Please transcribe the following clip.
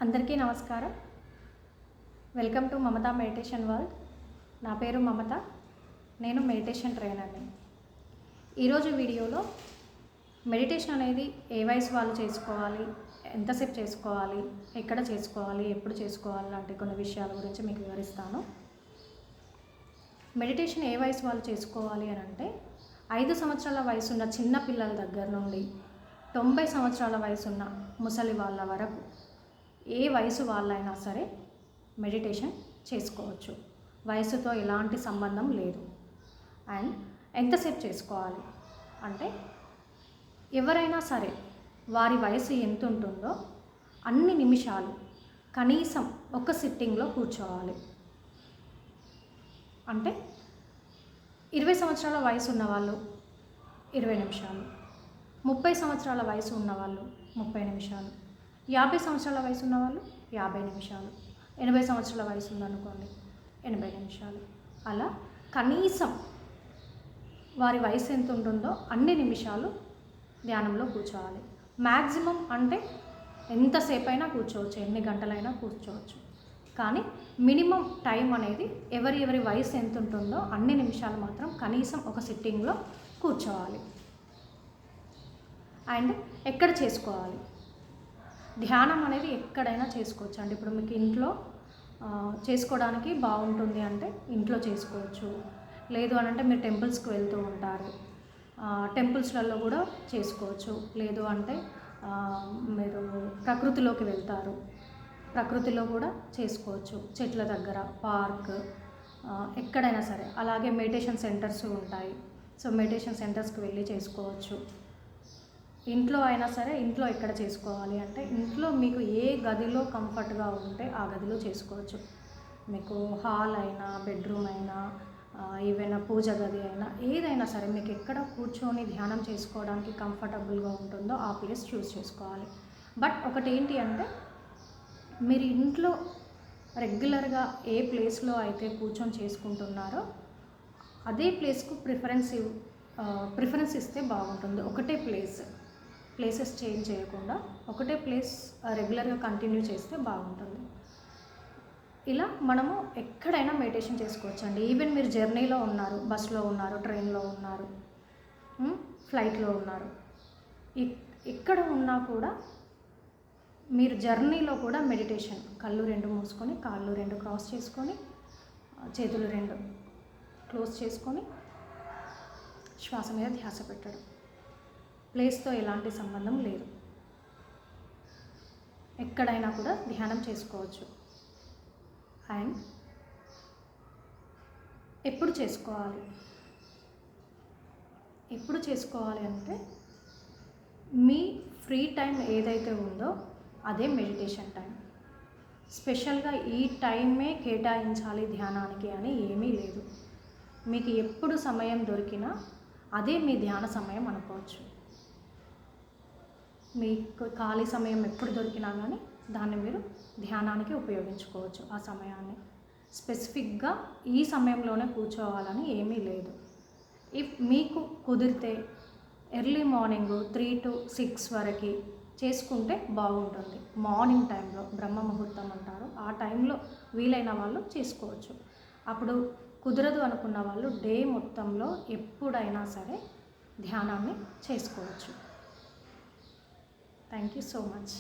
అందరికీ నమస్కారం. Welcome to Mamata meditation world. నా పేరు మమత. నేను మెడిటేషన్ ట్రైనర్ని. ఈరోజు వీడియోలో మెడిటేషన్ అనేది ఏ వయసు వాళ్ళు చేసుకోవాలి, ఎంతసేపు చేసుకోవాలి, ఎక్కడ చేసుకోవాలి, ఎప్పుడు చేసుకోవాలి లాంటి కొన్ని విషయాల గురించి మీకు వివరిస్తాను. మెడిటేషన్ ఏ వయసు వాళ్ళు చేసుకోవాలి అని అంటే 5 సంవత్సరాల వయసున్న చిన్న పిల్లల దగ్గర నుండి 90 సంవత్సరాల వయసున్న ముసలి వాళ్ళ వరకు ఏ వయసు వాళ్ళైనా సరే మెడిటేషన్ చేసుకోవచ్చు. వయసుతో ఎలాంటి సంబంధం లేదు. అండ్ ఎంతసేపు చేసుకోవాలి అంటే ఎవరైనా సరే వారి వయసు ఎంత ఉంటుందో అన్ని నిమిషాలు కనీసం ఒక సిట్టింగ్లో కూర్చోవాలి. అంటే 20 సంవత్సరాల వయసు ఉన్నవాళ్ళు 20 నిమిషాలు, 30 సంవత్సరాల వయసు ఉన్నవాళ్ళు 30 నిమిషాలు, 50 సంవత్సరాల వయసు ఉన్నవాళ్ళు 50 నిమిషాలు, 80 సంవత్సరాల వయసు ఉందనుకోండి 80 నిమిషాలు. అలా కనీసం వారి వయసు ఎంత ఉంటుందో అన్ని నిమిషాలు ధ్యానంలో కూర్చోవాలి. మ్యాక్సిమం అంటే ఎంతసేపు అయినా కూర్చోవచ్చు, ఎన్ని గంటలైనా కూర్చోవచ్చు. కానీ మినిమం టైం అనేది ఎవరి వయసు ఎంత ఉంటుందో అన్ని నిమిషాలు మాత్రం కనీసం ఒక సిట్టింగ్లో కూర్చోవాలి. అండ్ ఎక్కడ చేసుకోవాలి? ధ్యానం అనేది ఎక్కడైనా చేసుకోవచ్చు అండి. ఇప్పుడు మీకు ఇంట్లో చేసుకోవడానికి బాగుంటుంది అంటే ఇంట్లో చేసుకోవచ్చు. లేదు అని అంటే మీరు టెంపుల్స్కి వెళ్తూ ఉంటారు, టెంపుల్స్లలో కూడా చేసుకోవచ్చు. లేదు అంటే మీరు ప్రకృతిలోకి వెళ్తారు, ప్రకృతిలో కూడా చేసుకోవచ్చు. చెట్ల దగ్గర, పార్క్, ఎక్కడైనా సరే. అలాగే మెడిటేషన్ సెంటర్స్ ఉంటాయి. సో మెడిటేషన్ సెంటర్స్కి వెళ్ళి చేసుకోవచ్చు. ఇంట్లో అయినా సరే, ఇంట్లో ఎక్కడ చేసుకోవాలి అంటే ఇంట్లో మీకు ఏ గదిలో కంఫర్ట్గా ఉంటే ఆ గదిలో చేసుకోవచ్చు. మీకు హాల్ అయినా, బెడ్రూమ్ అయినా, ఏవైనా పూజ గది అయినా, ఏదైనా సరే మీకు ఎక్కడ కూర్చొని ధ్యానం చేసుకోవడానికి కంఫర్టబుల్గా ఉంటుందో ఆ ప్లేస్ చూస్ చేసుకోవాలి. బట్ ఒకటి ఏంటి అంటే మీరు ఇంట్లో రెగ్యులర్గా ఏ ప్లేస్లో అయితే కూర్చొని చేసుకుంటున్నారో అదే ప్లేస్కు ప్రిఫరెన్స్ ఇస్తే బాగుంటుంది. ఒకటే ప్లేసెస్ చేంజ్ చేయకుండా ఒకటే ప్లేస్ రెగ్యులర్గా కంటిన్యూ చేస్తే బాగుంటుంది. ఇలా మనము ఎక్కడైనా మెడిటేషన్ చేసుకోవచ్చు అండి. ఈవెన్ మీరు జర్నీలో ఉన్నారు, బస్లో ఉన్నారు, ట్రైన్లో ఉన్నారు, ఫ్లైట్లో ఉన్నారు, ఎక్కడ ఉన్నా కూడా మీరు జర్నీలో కూడా మెడిటేషన్ కళ్ళు 2 మూసుకొని, కాళ్ళు 2 క్రాస్ చేసుకొని, చేతులు 2 క్లోజ్ చేసుకొని శ్వాస మీద ధ్యాస పెట్టడం. ప్లేస్తో ఎలాంటి సంబంధం లేదు. ఎక్కడైనా కూడా ధ్యానం చేసుకోవచ్చు. అండ్ ఎప్పుడు చేసుకోవాలి అంటే మీ ఫ్రీ టైం ఏదైతే ఉందో అదే మెడిటేషన్ టైం. స్పెషల్గా ఈ టైమే కేటాయించాలి ధ్యానానికి అని ఏమీ లేదు. మీకు ఎప్పుడు సమయం దొరికినా అదే మీ ధ్యాన సమయం అనుకోవచ్చు. మీకు ఖాళీ సమయం ఎప్పుడు దొరికినా కానీ దాన్ని మీరు ధ్యానానికి ఉపయోగించుకోవచ్చు. ఆ సమయాన్ని స్పెసిఫిక్గా ఈ సమయంలోనే కూర్చోవాలని ఏమీ లేదు. ఇఫ్ మీకు కుదిరితే ఎర్లీ మార్నింగ్ 3 to 6 వరకు చేసుకుంటే బాగుంటుంది. మార్నింగ్ టైంలో బ్రహ్మ ముహూర్తం అంటారు, ఆ టైంలో వీలైన వాళ్ళు చేసుకోవచ్చు. అప్పుడు కుదరదు అనుకున్న వాళ్ళు డే మొత్తంలో ఎప్పుడైనా సరే ధ్యానాన్ని చేసుకోవచ్చు. Thank you so much.